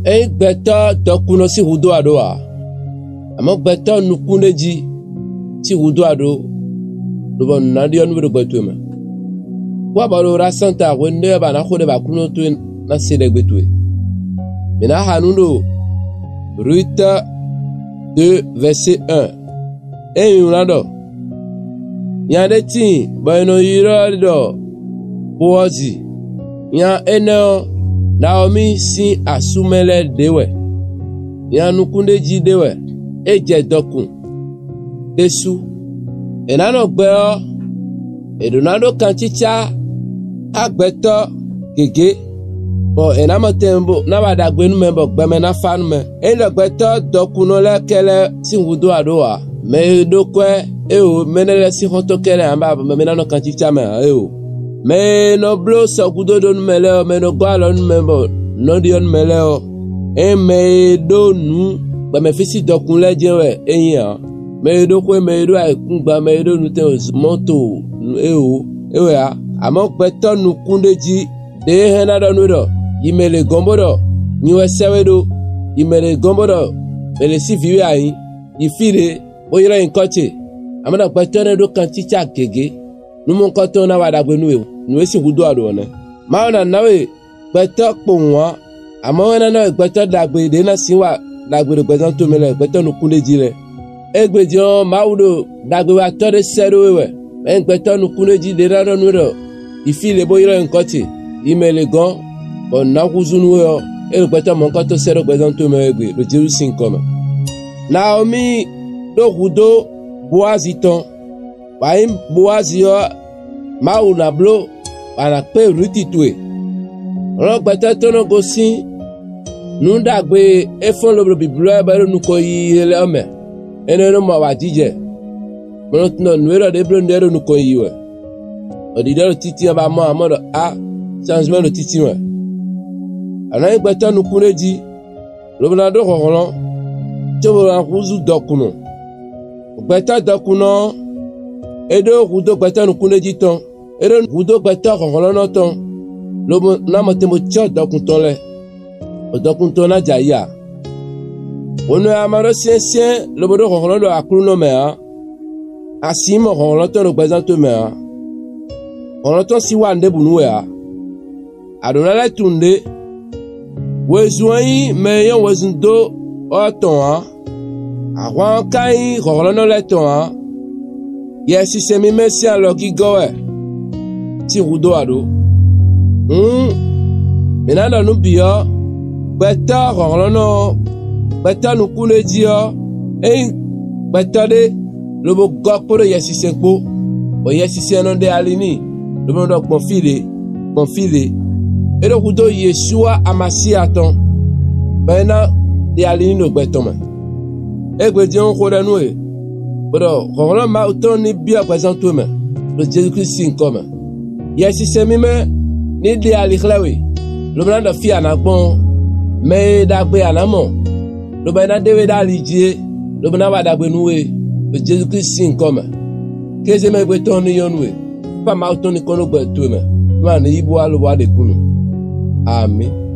e gbeta dokuno si hudo adoa amo gbeta nukuneji si hudo ado do na dio nu do gbetwe wa balo rasanta wonde ba na khode ba kuno to na sede gbetwe mina hanuno Ruth 2 verset 1 e yunado yande tin ba no yiro do bozi ya eno Naomi si asumele dewe ya nukundeji dewe eje dokun desu enano gbeo edonado kanchicha agbeto gege o enamotembo na badagbe nu membo gbeme na fanu me elo gbeto dokuno le kele sinwudo adoa me dokwe eo menele si hoto kele amba me nano kanchicha me eo me no blo so gudo don meleo me no gwalon membo no dion meleo e me do nu ba me fisi dokun le jewe eyin me do ko me do ai kungba me do nu te moto ewe a amo peto nu kundeji de hena do nu do yimele gombodo niwe sewedo yimele gombodo mele si viwe ayin yifire oyira nkoche amada peto ne do kan chicha gege numu nkoto na wadagbe nu esi hudo ado ne ma na nawe peto ponwa amo na na peto dagbe de na siwa dagbe de peto to mele peto nu kundeji le egbejo maudo dagbe wa to de sero we en peto nu kundeji de ra nu do ifile boyira nkoche imele gan bon na kuzunu yo e peto mon nkoto sero peto to mele egbe lo Jerusalem koma Naomi do hudo Boazi ton Baim Boazi yo Mau na blo Bana pe Ruti tue Ron pete tono gosi Nunda gbe Efon lobro biblo Baro nuko yi ele ome Ene no ma wajije Mono tino nwero de blo ndero nuko yi we Odidero titi aba mo amodo a Changement lo titi we Anayi pete nukuneji Lobna do kokono Chobo na kuzu dokuno Gbeta dokuno edo hudo gbeta nukuneji ton edo hudo gbeta kokolono ton lobo na motemo cho dokunton le dokunton na jaya ono amaro sien lobo do kokolono akruno me a asimo kokolono to gbeta to me a ono to si wa ndebu nu a adona la tunde wezuyi me yon wezundo oton a àwọn kai kokolono le ton a Yes, c'est mi merci alors qui goe. Ti rudo ado. Menanda nu bio. Beta rolono. Beta nu kuneji yo. Beta de lobo gokpo de yes senpo. O yes senon de alini. Lobo do confile. E do rudo Yeshua amasi aton. Bena de alini no betoma. Egbe on ko danu e. Bro, quand ma autant ni bien présent toi mais le Jésus-Christ sin comme. Yes, c'est même ni de alikhlawi. Le blanc de fia na bon mais d'agbe anamo. Le bana de d'alidie, le bana va d'agbe noué. Le Jésus-Christ sin comme. Qu'est-ce me breton ni yonwe. Pas ma autant ni kono gbe toi mais. Man ibo alo wa de kunu. Amen.